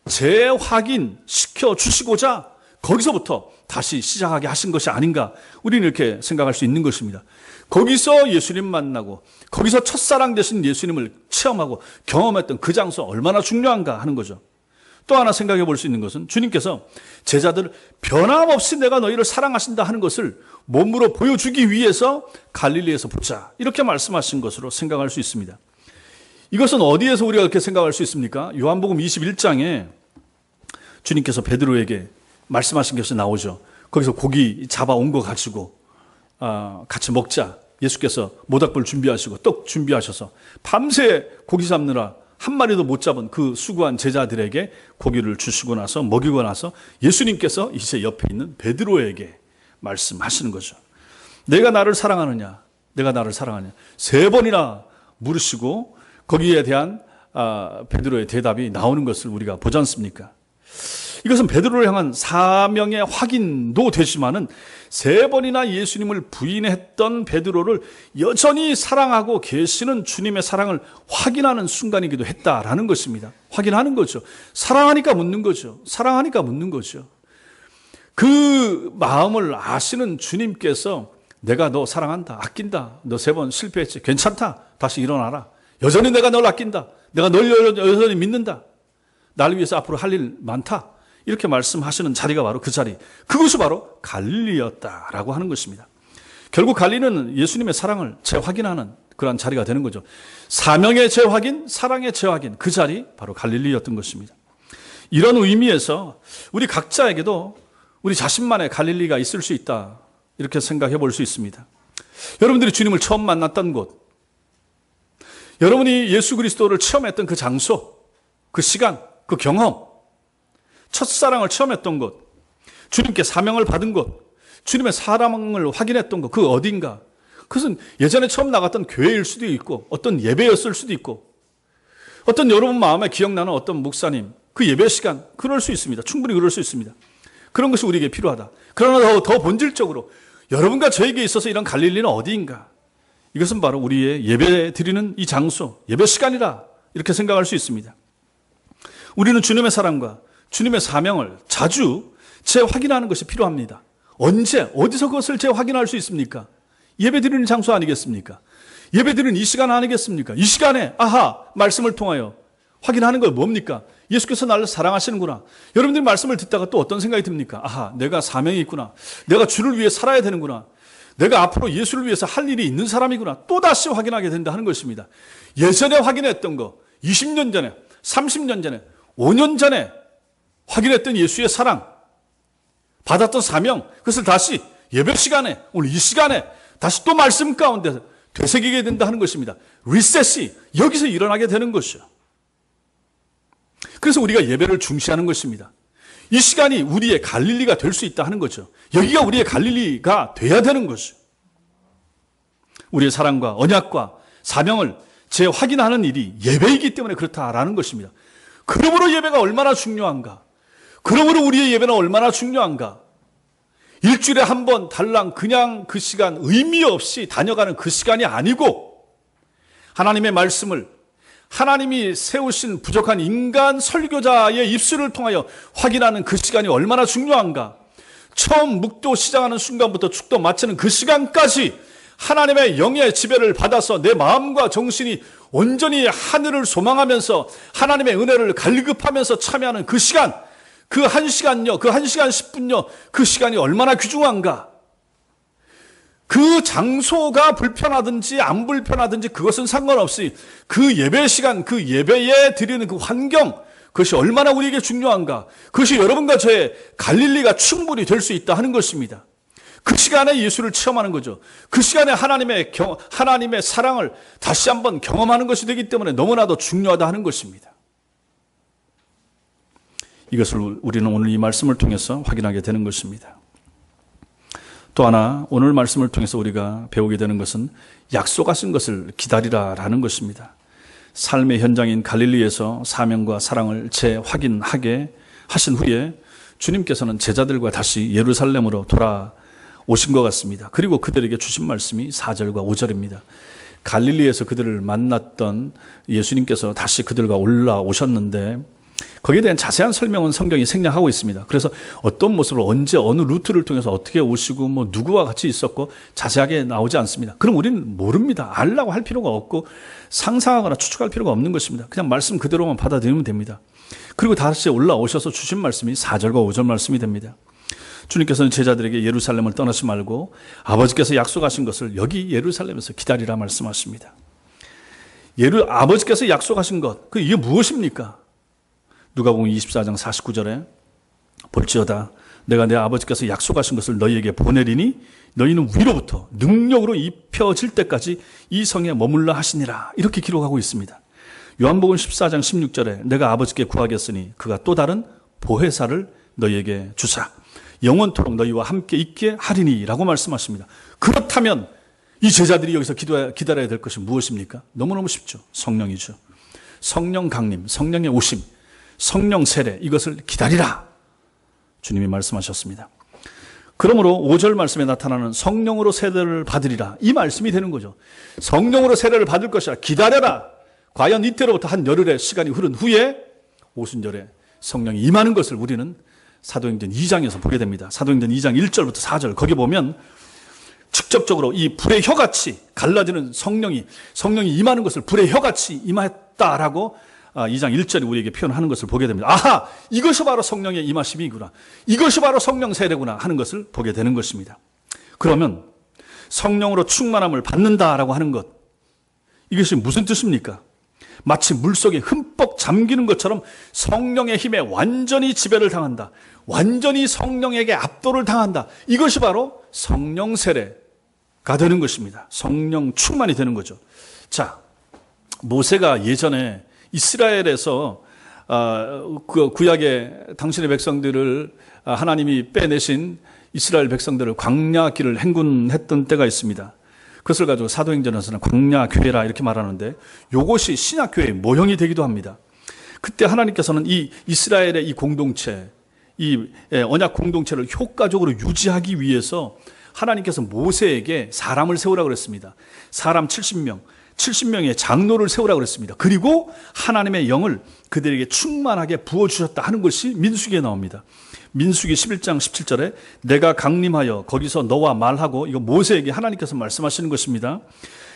재확인시켜 주시고자 거기서부터 다시 시작하게 하신 것이 아닌가, 우리는 이렇게 생각할 수 있는 것입니다. 거기서 예수님 만나고 거기서 첫사랑 되신 예수님을 체험하고 경험했던 그 장소 얼마나 중요한가 하는 거죠. 또 하나 생각해 볼 수 있는 것은 주님께서 제자들을 변함없이 내가 너희를 사랑하신다 하는 것을 몸으로 보여주기 위해서 갈릴리에서 보자, 이렇게 말씀하신 것으로 생각할 수 있습니다. 이것은 어디에서 우리가 그렇게 생각할 수 있습니까? 요한복음 21장에 주님께서 베드로에게 말씀하신 것이 나오죠. 거기서 고기 잡아온 거 가지고 같이 먹자. 예수께서 모닥불 준비하시고 떡 준비하셔서 밤새 고기 잡느라 한 마리도 못 잡은 그 수고한 제자들에게 고기를 주시고 나서 먹이고 나서 예수님께서 이제 옆에 있는 베드로에게 말씀하시는 거죠. 내가 나를 사랑하느냐? 내가 나를 사랑하느냐? 3번이나 물으시고 거기에 대한 베드로의 대답이 나오는 것을 우리가 보지 않습니까? 이것은 베드로를 향한 사명의 확인도 되지만은 3번이나 예수님을 부인했던 베드로를 여전히 사랑하고 계시는 주님의 사랑을 확인하는 순간이기도 했다라는 것입니다. 확인하는 거죠. 사랑하니까 묻는 거죠. 사랑하니까 묻는 거죠. 그 마음을 아시는 주님께서 내가 너 사랑한다, 아낀다, 너 3번 실패했지, 괜찮다, 다시 일어나라, 여전히 내가 널 아낀다, 내가 널 여전히 믿는다, 나를 위해서 앞으로 할 일 많다, 이렇게 말씀하시는 자리가 바로 그 자리, 그것이 바로 갈릴리였다라고 하는 것입니다. 결국 갈릴리는 예수님의 사랑을 재확인하는 그러한 자리가 되는 거죠. 사명의 재확인, 사랑의 재확인, 그 자리 바로 갈릴리였던 것입니다. 이런 의미에서 우리 각자에게도 우리 자신만의 갈릴리가 있을 수 있다, 이렇게 생각해 볼 수 있습니다. 여러분들이 주님을 처음 만났던 곳, 여러분이 예수 그리스도를 체험했던 그 장소, 그 시간, 그 경험, 첫사랑을 체험했던 곳, 주님께 사명을 받은 곳, 주님의 사랑을 확인했던 곳, 그 어딘가, 그것은 예전에 처음 나갔던 교회일 수도 있고 어떤 예배였을 수도 있고 어떤 여러분 마음에 기억나는 어떤 목사님, 그 예배 시간, 그럴 수 있습니다. 충분히 그럴 수 있습니다. 그런 것이 우리에게 필요하다. 그러나 더 본질적으로 여러분과 저에게 있어서 이런 갈릴리는 어디인가? 이것은 바로 우리의 예배 드리는 이 장소, 예배 시간이다, 이렇게 생각할 수 있습니다. 우리는 주님의 사랑과 주님의 사명을 자주 재확인하는 것이 필요합니다. 언제, 어디서 그것을 재확인할 수 있습니까? 예배 드리는 장소 아니겠습니까? 예배 드리는 이 시간 아니겠습니까? 이 시간에 말씀을 통하여 확인하는 건 뭡니까? 예수께서 나를 사랑하시는구나. 여러분들이 말씀을 듣다가 또 어떤 생각이 듭니까? 내가 사명이 있구나. 내가 주를 위해 살아야 되는구나. 내가 앞으로 예수를 위해서 할 일이 있는 사람이구나. 또다시 확인하게 된다 하는 것입니다. 예전에 확인했던 거, 20년 전에, 30년 전에, 5년 전에 확인했던 예수의 사랑, 받았던 사명, 그것을 다시 예배 시간에, 오늘 이 시간에 다시 또 말씀 가운데 되새기게 된다 하는 것입니다. 리셋이 여기서 일어나게 되는 것이죠. 그래서 우리가 예배를 중시하는 것입니다. 이 시간이 우리의 갈릴리가 될 수 있다 하는 거죠. 여기가 우리의 갈릴리가 돼야 되는 것이죠. 우리의 사랑과 언약과 사명을 재확인하는 일이 예배이기 때문에 그렇다라는 것입니다. 그러므로 예배가 얼마나 중요한가? 그러므로 우리의 예배는 얼마나 중요한가? 일주일에 한 번 달랑 그냥 그 시간 의미 없이 다녀가는 그 시간이 아니고 하나님의 말씀을 하나님이 세우신 부족한 인간 설교자의 입술을 통하여 확인하는 그 시간이 얼마나 중요한가? 처음 묵도 시작하는 순간부터 축도 마치는 그 시간까지 하나님의 영의 지배를 받아서 내 마음과 정신이 온전히 하늘을 소망하면서 하나님의 은혜를 갈급하면서 참여하는 그 시간, 그 1시간요, 그 1시간 10분요, 그 시간이 얼마나 귀중한가? 그 장소가 불편하든지 안 불편하든지 그것은 상관없이 그 예배 시간, 그 예배에 드리는 그 환경, 그것이 얼마나 우리에게 중요한가? 그것이 여러분과 저의 갈릴리가 충분히 될 수 있다 하는 것입니다. 그 시간에 예수를 체험하는 거죠. 그 시간에 하나님의 사랑을 다시 한번 경험하는 것이 되기 때문에 너무나도 중요하다 하는 것입니다. 이것을 우리는 오늘 이 말씀을 통해서 확인하게 되는 것입니다. 또 하나 오늘 말씀을 통해서 우리가 배우게 되는 것은 약속하신 것을 기다리라라는 것입니다. 삶의 현장인 갈릴리에서 사명과 사랑을 재확인하게 하신 후에 주님께서는 제자들과 다시 예루살렘으로 돌아오신 것 같습니다. 그리고 그들에게 주신 말씀이 4절과 5절입니다. 갈릴리에서 그들을 만났던 예수님께서 다시 그들과 올라오셨는데 거기에 대한 자세한 설명은 성경이 생략하고 있습니다. 그래서 어떤 모습으로 언제 어느 루트를 통해서 어떻게 오시고 뭐 누구와 같이 있었고 자세하게 나오지 않습니다. 그럼 우리는 모릅니다. 알라고 할 필요가 없고 상상하거나 추측할 필요가 없는 것입니다. 그냥 말씀 그대로만 받아들이면 됩니다. 그리고 다시 올라오셔서 주신 말씀이 4절과 5절 말씀이 됩니다. 주님께서는 제자들에게 예루살렘을 떠나지 말고 아버지께서 약속하신 것을 여기 예루살렘에서 기다리라 말씀하십니다. 아버지께서 약속하신 것, 이게 무엇입니까? 누가복음 24장 49절에 볼지어다 내가 내 아버지께서 약속하신 것을 너희에게 보내리니 너희는 위로부터 능력으로 입혀질 때까지 이 성에 머물라 하시니라, 이렇게 기록하고 있습니다. 요한복음 14장 16절에 내가 아버지께 구하겠으니 그가 또 다른 보혜사를 너희에게 주사 영원토록 너희와 함께 있게 하리니 라고 말씀하십니다. 그렇다면 이 제자들이 여기서 기다려야 될 것이 무엇입니까? 너무너무 쉽죠. 성령이죠. 성령 강림, 성령의 오심, 성령 세례, 이것을 기다리라 주님이 말씀하셨습니다. 그러므로 5절 말씀에 나타나는 성령으로 세례를 받으리라, 이 말씀이 되는 거죠. 성령으로 세례를 받을 것이라 기다려라. 과연 이때로부터 한 열흘의 시간이 흐른 후에 오순절에 성령이 임하는 것을 우리는 사도행전 2장에서 보게 됩니다. 사도행전 2장 1절부터 4절, 거기 보면 직접적으로 이 불의 혀같이 갈라지는 성령이 임하는 것을 불의 혀같이 임했다라고 2장 1절이 우리에게 표현하는 것을 보게 됩니다. 아하, 이것이 바로 성령의 임하심이구나, 이것이 바로 성령 세례구나 하는 것을 보게 되는 것입니다. 그러면 성령으로 충만함을 받는다라고 하는 것, 이것이 무슨 뜻입니까? 마치 물속에 흠뻑 잠기는 것처럼 성령의 힘에 완전히 지배를 당한다, 완전히 성령에게 압도를 당한다, 이것이 바로 성령 세례가 되는 것입니다. 성령 충만이 되는 거죠. 자, 모세가 예전에 이스라엘에서 구약의 당신의 백성들을 하나님이 빼내신 이스라엘 백성들을 광야길을 행군했던 때가 있습니다. 그것을 가지고 사도행전에서는 광야교회라 이렇게 말하는데, 이것이 신약교회의 모형이 되기도 합니다. 그때 하나님께서는 이 이스라엘의 이 공동체, 이 언약 공동체를 효과적으로 유지하기 위해서 하나님께서 모세에게 사람을 세우라고 그랬습니다. 사람 70명의 장로를 세우라고 그랬습니다. 그리고 하나님의 영을 그들에게 충만하게 부어주셨다 하는 것이 민수기에 나옵니다. 민수기 11장 17절에 내가 강림하여 거기서 너와 말하고, 이거 모세에게 하나님께서 말씀하시는 것입니다.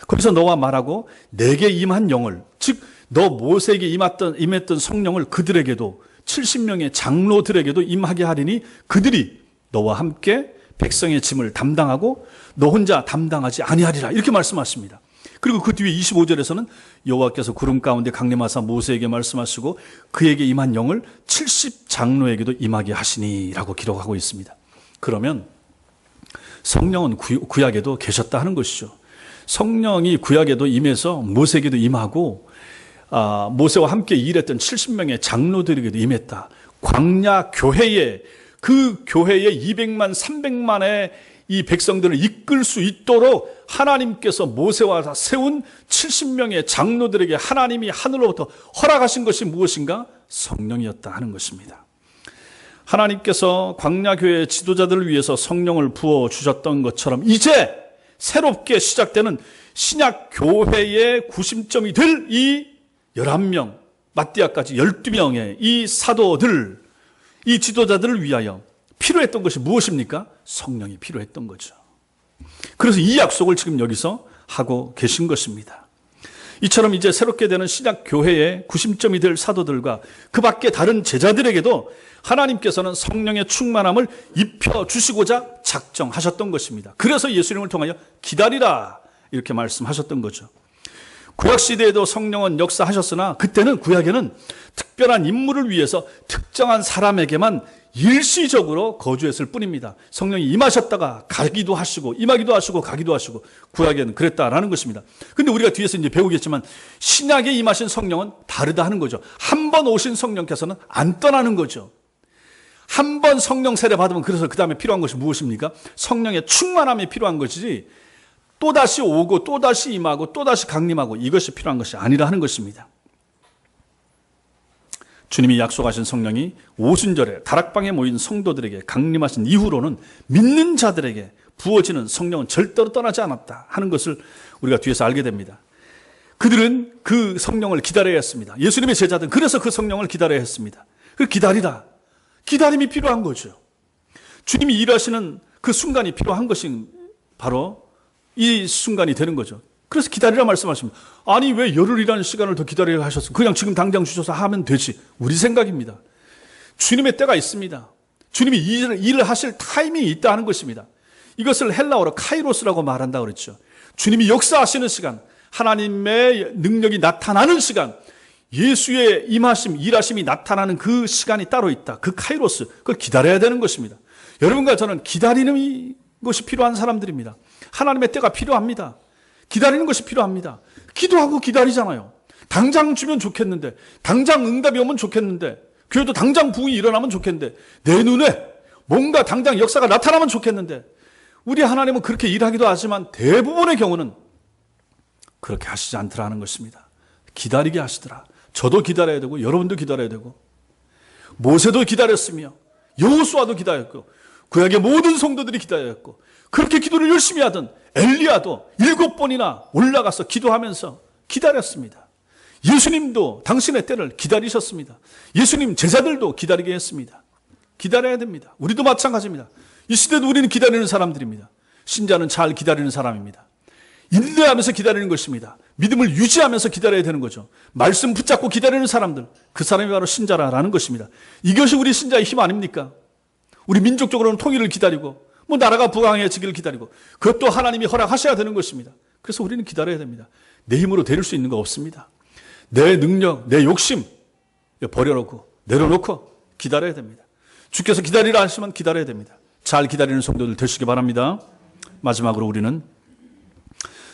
거기서 너와 말하고 내게 임한 영을, 즉 너 모세에게 임했던 성령을 그들에게도 70명의 장로들에게도 임하게 하리니 그들이 너와 함께 백성의 짐을 담당하고 너 혼자 담당하지 아니하리라, 이렇게 말씀하십니다. 그리고 그 뒤에 25절에서는 여호와께서 구름 가운데 강림하사 모세에게 말씀하시고 그에게 임한 영을 70장로에게도 임하게 하시니라고 기록하고 있습니다. 그러면 성령은 구약에도 계셨다 하는 것이죠. 성령이 구약에도 임해서 모세에게도 임하고 모세와 함께 일했던 70명의 장로들에게도 임했다. 광야 교회에, 그 교회에 200만 300만의 이 백성들을 이끌 수 있도록 하나님께서 모세와 세운 70명의 장로들에게 하나님이 하늘로부터 허락하신 것이 무엇인가? 성령이었다 하는 것입니다. 하나님께서 광야교회의 지도자들을 위해서 성령을 부어주셨던 것처럼 이제 새롭게 시작되는 신약교회의 구심점이 될 이 11명, 마띠아까지 12명의 이 사도들, 이 지도자들을 위하여 필요했던 것이 무엇입니까? 성령이 필요했던 거죠. 그래서 이 약속을 지금 여기서 하고 계신 것입니다. 이처럼 이제 새롭게 되는 신약 교회의 구심점이 될 사도들과 그 밖에 다른 제자들에게도 하나님께서는 성령의 충만함을 입혀 주시고자 작정하셨던 것입니다. 그래서 예수님을 통하여 기다리라 이렇게 말씀하셨던 거죠. 구약 시대에도 성령은 역사하셨으나 그때는 구약에는 특별한 인물을 위해서 특정한 사람에게만 일시적으로 거주했을 뿐입니다. 성령이 임하셨다가 가기도 하시고 임하기도 하시고 가기도 하시고 구약에는 그랬다라는 것입니다. 근데 우리가 뒤에서 이제 배우겠지만 신약에 임하신 성령은 다르다 하는 거죠. 한 번 오신 성령께서는 안 떠나는 거죠. 한 번 성령 세례 받으면 그래서 그 다음에 필요한 것이 무엇입니까? 성령의 충만함이 필요한 것이지 또다시 오고 또다시 임하고 또다시 강림하고 이것이 필요한 것이 아니라 하는 것입니다. 주님이 약속하신 성령이 오순절에 다락방에 모인 성도들에게 강림하신 이후로는 믿는 자들에게 부어지는 성령은 절대로 떠나지 않았다 하는 것을 우리가 뒤에서 알게 됩니다. 그들은 그 성령을 기다려야 했습니다. 예수님의 제자들은 그래서 그 성령을 기다려야 했습니다. 그 기다리다. 기다림이 필요한 거죠. 주님이 일하시는 그 순간이 필요한 것이 바로 이 순간이 되는 거죠. 그래서 기다리라 말씀하십니다. 아니 왜 열흘이라는 시간을 더 기다려야 하셨어요? 그냥 지금 당장 주셔서 하면 되지. 우리 생각입니다. 주님의 때가 있습니다. 주님이 일을 하실 타이밍이 있다 하는 것입니다. 이것을 헬라어로 카이로스라고 말한다 그랬죠. 주님이 역사하시는 시간, 하나님의 능력이 나타나는 시간, 예수의 임하심, 일하심이 나타나는 그 시간이 따로 있다. 그 카이로스, 그걸 기다려야 되는 것입니다. 여러분과 저는 기다리는 것이 필요한 사람들입니다. 하나님의 때가 필요합니다. 기다리는 것이 필요합니다. 기도하고 기다리잖아요. 당장 주면 좋겠는데, 당장 응답이 오면 좋겠는데, 교회도 당장 부흥이 일어나면 좋겠는데, 내 눈에 뭔가 당장 역사가 나타나면 좋겠는데, 우리 하나님은 그렇게 일하기도 하지만 대부분의 경우는 그렇게 하시지 않더라는 것입니다. 기다리게 하시더라. 저도 기다려야 되고 여러분도 기다려야 되고 모세도 기다렸으며 여호수아도 기다렸고 구약의 모든 성도들이 기다렸고 그렇게 기도를 열심히 하던 엘리야도 7번이나 올라가서 기도하면서 기다렸습니다. 예수님도 당신의 때를 기다리셨습니다. 예수님 제자들도 기다리게 했습니다. 기다려야 됩니다. 우리도 마찬가지입니다. 이 시대도 우리는 기다리는 사람들입니다. 신자는 잘 기다리는 사람입니다. 인내하면서 기다리는 것입니다. 믿음을 유지하면서 기다려야 되는 거죠. 말씀 붙잡고 기다리는 사람들, 그 사람이 바로 신자라는 것입니다. 이것이 우리 신자의 힘 아닙니까? 우리 민족적으로는 통일을 기다리고 나라가 부강해지기를 기다리고 그것도 하나님이 허락하셔야 되는 것입니다. 그래서 우리는 기다려야 됩니다. 내 힘으로 데릴 수 있는 거 없습니다. 내 능력, 내 욕심 버려놓고 내려놓고 기다려야 됩니다. 주께서 기다리라 하시면 기다려야 됩니다. 잘 기다리는 성도들 되시기 바랍니다. 마지막으로 우리는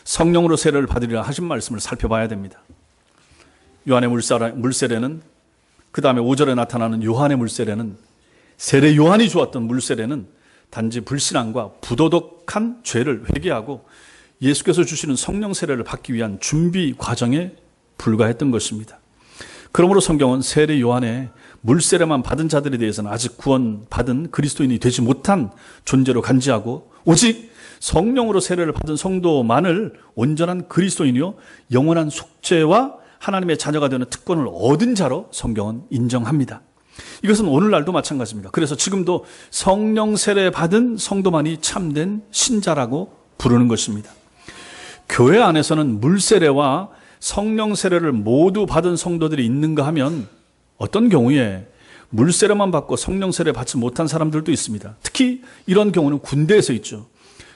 성령으로 세례를 받으리라 하신 말씀을 살펴봐야 됩니다. 요한의 물세례는 그 다음에 5절에 나타나는 요한의 물세례는 세례 요한이 주었던 물세례는 단지 불신앙과 부도덕한 죄를 회개하고 예수께서 주시는 성령 세례를 받기 위한 준비 과정에 불과했던 것입니다. 그러므로 성경은 세례 요한의 물세례만 받은 자들에 대해서는 아직 구원받은 그리스도인이 되지 못한 존재로 간지하고 오직 성령으로 세례를 받은 성도만을 온전한 그리스도인이요 영원한 속죄와 하나님의 자녀가 되는 특권을 얻은 자로 성경은 인정합니다. 이것은 오늘날도 마찬가지입니다. 그래서 지금도 성령 세례 받은 성도만이 참된 신자라고 부르는 것입니다. 교회 안에서는 물세례와 성령 세례를 모두 받은 성도들이 있는가 하면 어떤 경우에 물세례만 받고 성령 세례 받지 못한 사람들도 있습니다. 특히 이런 경우는 군대에서 있죠.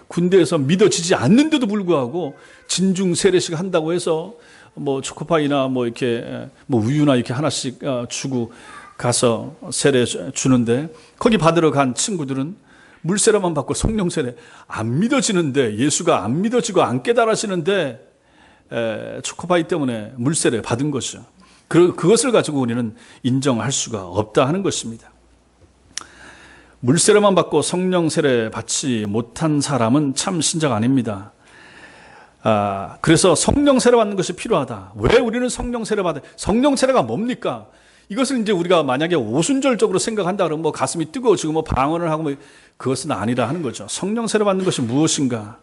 군대에서 믿어지지 않는데도 불구하고 진중 세례식 한다고 해서 초코파이나 이렇게 우유나 이렇게 하나씩 주고 가서 세례 주는데 거기 받으러 간 친구들은 물세례만 받고 성령 세례 안 믿어지는데 예수가 안 믿어지고 안 깨달아지는데 초코파이 때문에 물세례 받은 것이죠. 그것을 가지고 우리는 인정할 수가 없다 하는 것입니다. 물세례만 받고 성령 세례 받지 못한 사람은 참 신자가 아닙니다. 그래서 성령 세례 받는 것이 필요하다. 왜 우리는 성령 세례 받아요? 성령 세례가 뭡니까? 이것을 이제 우리가 만약에 오순절적으로 생각한다 그러면 가슴이 뜨거워지고 방언을 하고 그것은 아니라 하는 거죠. 성령 세례 받는 것이 무엇인가?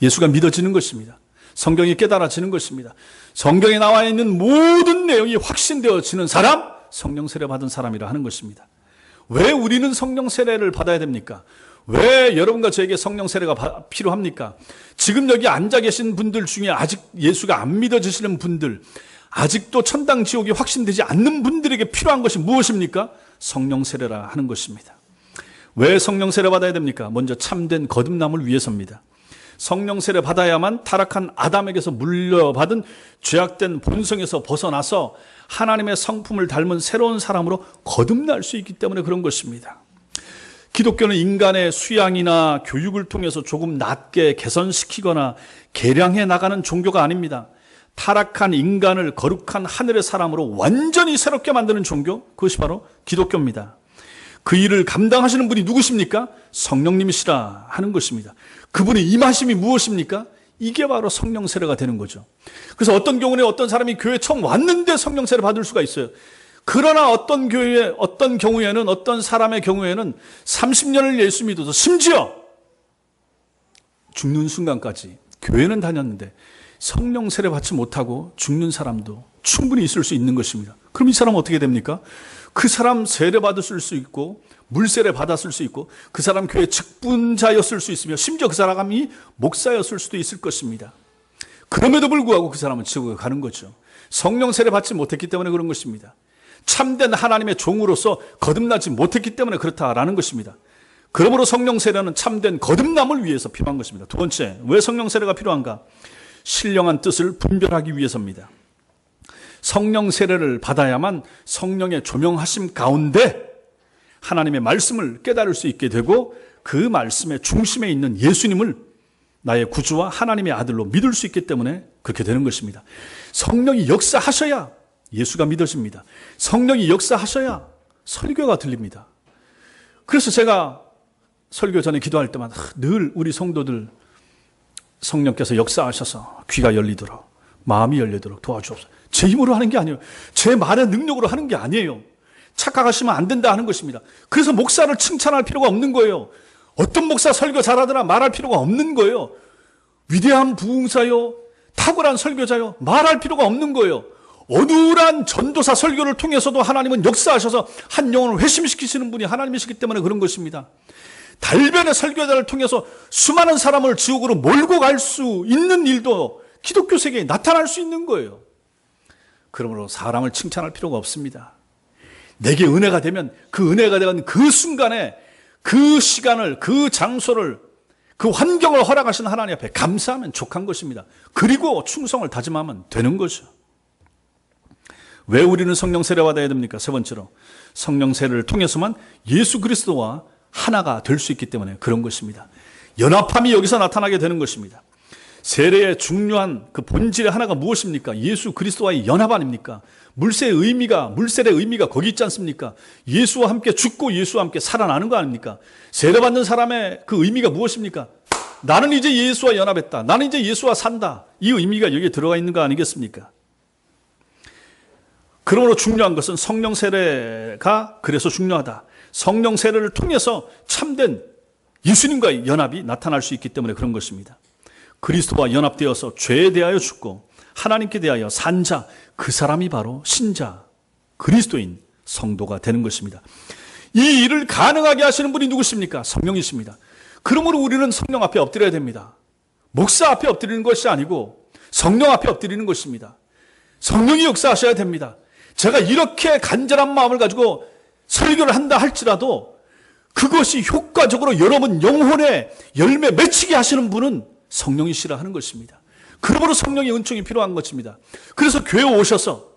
예수가 믿어지는 것입니다. 성경이 깨달아지는 것입니다. 성경에 나와 있는 모든 내용이 확신되어지는 사람, 성령 세례 받은 사람이라 하는 것입니다. 왜 우리는 성령 세례를 받아야 됩니까? 왜 여러분과 저에게 성령 세례가 필요합니까? 지금 여기 앉아 계신 분들 중에 아직 예수가 안 믿어지시는 분들, 아직도 천당 지옥이 확신되지 않는 분들에게 필요한 것이 무엇입니까? 성령 세례라 하는 것입니다. 왜 성령 세례 받아야 됩니까? 먼저 참된 거듭남을 위해서입니다. 성령 세례 받아야만 타락한 아담에게서 물려받은 죄악된 본성에서 벗어나서 하나님의 성품을 닮은 새로운 사람으로 거듭날 수 있기 때문에 그런 것입니다. 기독교는 인간의 수양이나 교육을 통해서 조금 낮게 개선시키거나 개량해 나가는 종교가 아닙니다. 타락한 인간을 거룩한 하늘의 사람으로 완전히 새롭게 만드는 종교, 그것이 바로 기독교입니다. 그 일을 감당하시는 분이 누구십니까? 성령님이시라 하는 것입니다. 그분의 임하심이 무엇입니까? 이게 바로 성령 세례가 되는 거죠. 그래서 어떤 경우에 어떤 사람이 교회에 처음 왔는데 성령 세례 받을 수가 있어요. 그러나 어떤 경우에는 어떤 사람의 경우에는 30년을 예수 믿어서 심지어 죽는 순간까지 교회는 다녔는데 성령 세례 받지 못하고 죽는 사람도 충분히 있을 수 있는 것입니다. 그럼 이 사람은 어떻게 됩니까? 그 사람 세례 받았을 수 있고 물세례 받았을 수 있고 그 사람 교회 직분자였을 수 있으며 심지어 그 사람이 목사였을 수도 있을 것입니다. 그럼에도 불구하고 그 사람은 지옥에 가는 거죠. 성령 세례 받지 못했기 때문에 그런 것입니다. 참된 하나님의 종으로서 거듭나지 못했기 때문에 그렇다라는 것입니다. 그러므로 성령 세례는 참된 거듭남을 위해서 필요한 것입니다. 두 번째, 왜 성령 세례가 필요한가? 신령한 뜻을 분별하기 위해서입니다. 성령 세례를 받아야만 성령의 조명하심 가운데 하나님의 말씀을 깨달을 수 있게 되고 그 말씀의 중심에 있는 예수님을 나의 구주와 하나님의 아들로 믿을 수 있기 때문에 그렇게 되는 것입니다. 성령이 역사하셔야 예수가 믿어집니다. 성령이 역사하셔야 설교가 들립니다. 그래서 제가 설교 전에 기도할 때마다 늘 우리 성도들 성령께서 역사하셔서 귀가 열리도록 마음이 열리도록 도와주옵소서. 제 힘으로 하는 게 아니에요. 제 말의 능력으로 하는 게 아니에요. 착각하시면 안 된다 하는 것입니다. 그래서 목사를 칭찬할 필요가 없는 거예요. 어떤 목사 설교 잘하더라 말할 필요가 없는 거예요. 위대한 부흥사요, 탁월한 설교자요, 말할 필요가 없는 거예요. 어눌한 전도사 설교를 통해서도 하나님은 역사하셔서 한 영혼을 회심시키시는 분이 하나님이시기 때문에 그런 것입니다. 달변의 설교자를 통해서 수많은 사람을 지옥으로 몰고 갈 수 있는 일도 기독교 세계에 나타날 수 있는 거예요. 그러므로 사람을 칭찬할 필요가 없습니다. 내게 은혜가 되면 그 은혜가 되는 그 순간에 그 시간을, 그 장소를, 그 환경을 허락하신 하나님 앞에 감사하면 족한 것입니다. 그리고 충성을 다짐하면 되는 거죠. 왜 우리는 성령 세례 받아야 됩니까? 세 번째로, 성령 세례를 통해서만 예수 그리스도와 하나가 될 수 있기 때문에 그런 것입니다. 연합함이 여기서 나타나게 되는 것입니다. 세례의 중요한 그 본질의 하나가 무엇입니까? 예수 그리스도와의 연합 아닙니까? 물세례의 의미가 거기 있지 않습니까? 예수와 함께 죽고 예수와 함께 살아나는 거 아닙니까? 세례받는 사람의 그 의미가 무엇입니까? 나는 이제 예수와 연합했다. 나는 이제 예수와 산다. 이 의미가 여기에 들어가 있는 거 아니겠습니까? 그러므로 중요한 것은 성령 세례가 그래서 중요하다. 성령 세례를 통해서 참된 예수님과의 연합이 나타날 수 있기 때문에 그런 것입니다. 그리스도와 연합되어서 죄에 대하여 죽고 하나님께 대하여 산 자, 그 사람이 바로 신자, 그리스도인 성도가 되는 것입니다. 이 일을 가능하게 하시는 분이 누구십니까? 성령이십니다. 그러므로 우리는 성령 앞에 엎드려야 됩니다. 목사 앞에 엎드리는 것이 아니고 성령 앞에 엎드리는 것입니다. 성령이 역사하셔야 됩니다. 제가 이렇게 간절한 마음을 가지고 설교를 한다 할지라도 그것이 효과적으로 여러분 영혼의 열매 맺히게 하시는 분은 성령이시라 하는 것입니다. 그러므로 성령의 은총이 필요한 것입니다. 그래서 교회에 오셔서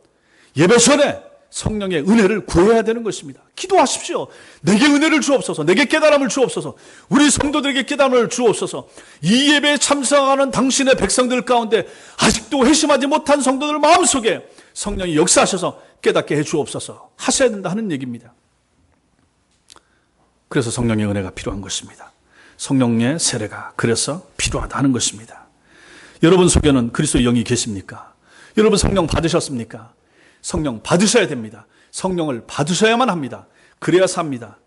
예배 전에 성령의 은혜를 구해야 되는 것입니다. 기도하십시오. 내게 은혜를 주옵소서. 내게 깨달음을 주옵소서. 우리 성도들에게 깨달음을 주옵소서. 이 예배에 참석하는 당신의 백성들 가운데 아직도 회심하지 못한 성도들 마음속에 성령이 역사하셔서 깨닫게 해 주옵소서 하셔야 된다 하는 얘기입니다. 그래서 성령의 은혜가 필요한 것입니다. 성령의 세례가 그래서 필요하다는 것입니다. 여러분 속에는 그리스도의 영이 계십니까? 여러분 성령 받으셨습니까? 성령 받으셔야 됩니다. 성령을 받으셔야만 합니다. 그래야 삽니다.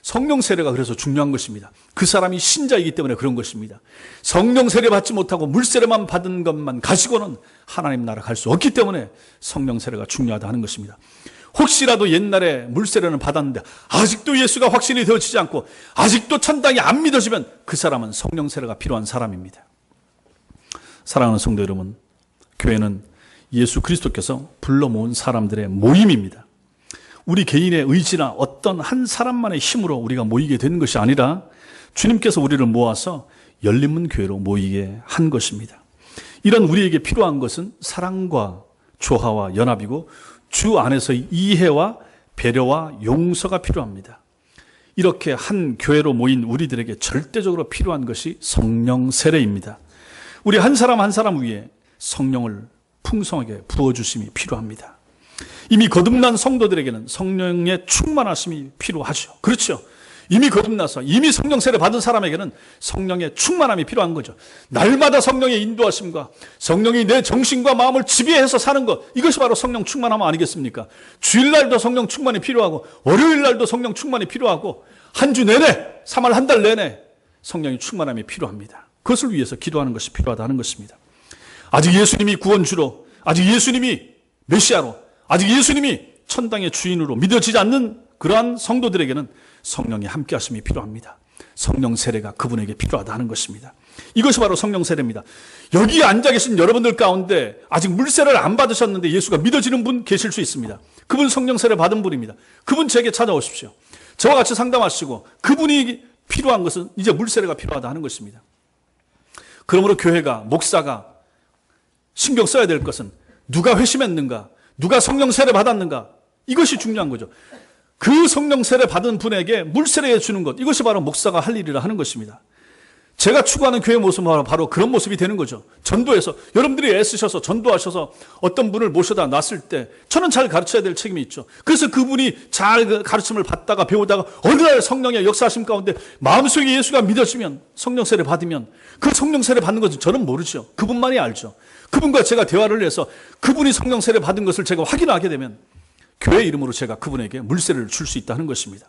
성령 세례가 그래서 중요한 것입니다. 그 사람이 신자이기 때문에 그런 것입니다. 성령 세례 받지 못하고 물세례만 받은 것만 가지고는 하나님 나라 갈 수 없기 때문에 성령 세례가 중요하다 하는 것입니다. 혹시라도 옛날에 물세례는 받았는데 아직도 예수가 확신이 되어지지 않고 아직도 천당이 안 믿어지면 그 사람은 성령 세례가 필요한 사람입니다. 사랑하는 성도 여러분, 교회는 예수 그리스도께서 불러 모은 사람들의 모임입니다. 우리 개인의 의지나 어떤 한 사람만의 힘으로 우리가 모이게 되는 것이 아니라 주님께서 우리를 모아서 열린문 교회로 모이게 한 것입니다. 이런 우리에게 필요한 것은 사랑과 조화와 연합이고 주 안에서의 이해와 배려와 용서가 필요합니다. 이렇게 한 교회로 모인 우리들에게 절대적으로 필요한 것이 성령 세례입니다. 우리 한 사람 한 사람 위에 성령을 풍성하게 부어주심이 필요합니다. 이미 거듭난 성도들에게는 성령의 충만하심이 필요하죠. 그렇죠. 이미 거듭나서 이미 성령 세례 받은 사람에게는 성령의 충만함이 필요한 거죠. 날마다 성령의 인도하심과 성령이 내 정신과 마음을 지배해서 사는 것, 이것이 바로 성령 충만함 아니겠습니까? 주일날도 성령 충만이 필요하고 월요일날도 성령 충만이 필요하고 한 주 내내 3월 한 달 내내 성령의 충만함이 필요합니다. 그것을 위해서 기도하는 것이 필요하다는 것입니다. 아직 예수님이 구원주로, 아직 예수님이 메시아로, 아직 예수님이 천당의 주인으로 믿어지지 않는 그러한 성도들에게는 성령의 함께 하심이 필요합니다. 성령 세례가 그분에게 필요하다는 것입니다. 이것이 바로 성령 세례입니다. 여기 앉아 계신 여러분들 가운데 아직 물세례를 안 받으셨는데 예수가 믿어지는 분 계실 수 있습니다. 그분 성령 세례 받은 분입니다. 그분 제게 찾아오십시오. 저와 같이 상담하시고 그분이 필요한 것은 이제 물세례가 필요하다 하는 것입니다. 그러므로 교회가, 목사가 신경 써야 될 것은 누가 회심했는가, 누가 성령 세례 받았는가, 이것이 중요한 거죠. 그 성령 세례 받은 분에게 물세례해 주는 것, 이것이 바로 목사가 할 일이라 하는 것입니다. 제가 추구하는 교회 모습은 바로 그런 모습이 되는 거죠. 전도해서 여러분들이 애쓰셔서 전도하셔서 어떤 분을 모셔다 놨을 때 저는 잘 가르쳐야 될 책임이 있죠. 그래서 그분이 잘 가르침을 받다가 배우다가 어느 날 성령의 역사하심 가운데 마음속에 예수가 믿어지면, 성령 세례 받으면, 그 성령 세례 받는 것은 저는 모르죠. 그분만이 알죠. 그분과 제가 대화를 해서 그분이 성령 세례 받은 것을 제가 확인하게 되면 교회 이름으로 제가 그분에게 물세례를 줄 수 있다는 것입니다.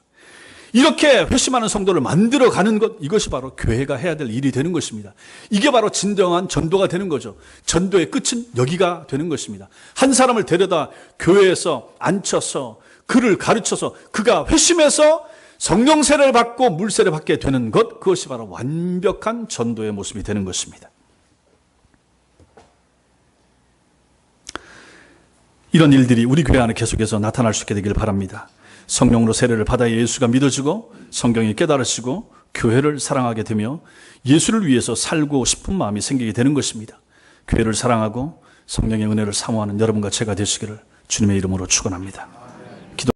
이렇게 회심하는 성도를 만들어가는 것, 이것이 바로 교회가 해야 될 일이 되는 것입니다. 이게 바로 진정한 전도가 되는 거죠. 전도의 끝은 여기가 되는 것입니다. 한 사람을 데려다 교회에서 앉혀서 그를 가르쳐서 그가 회심해서 성령 세례를 받고 물세례를 받게 되는 것, 그것이 바로 완벽한 전도의 모습이 되는 것입니다. 이런 일들이 우리 교회 안에 계속해서 나타날 수 있게 되길 바랍니다. 성령으로 세례를 받아 예수가 믿어지고 성경이 깨달으시고 교회를 사랑하게 되며 예수를 위해서 살고 싶은 마음이 생기게 되는 것입니다. 교회를 사랑하고 성령의 은혜를 사모하는 여러분과 제가 되시기를 주님의 이름으로 축원합니다.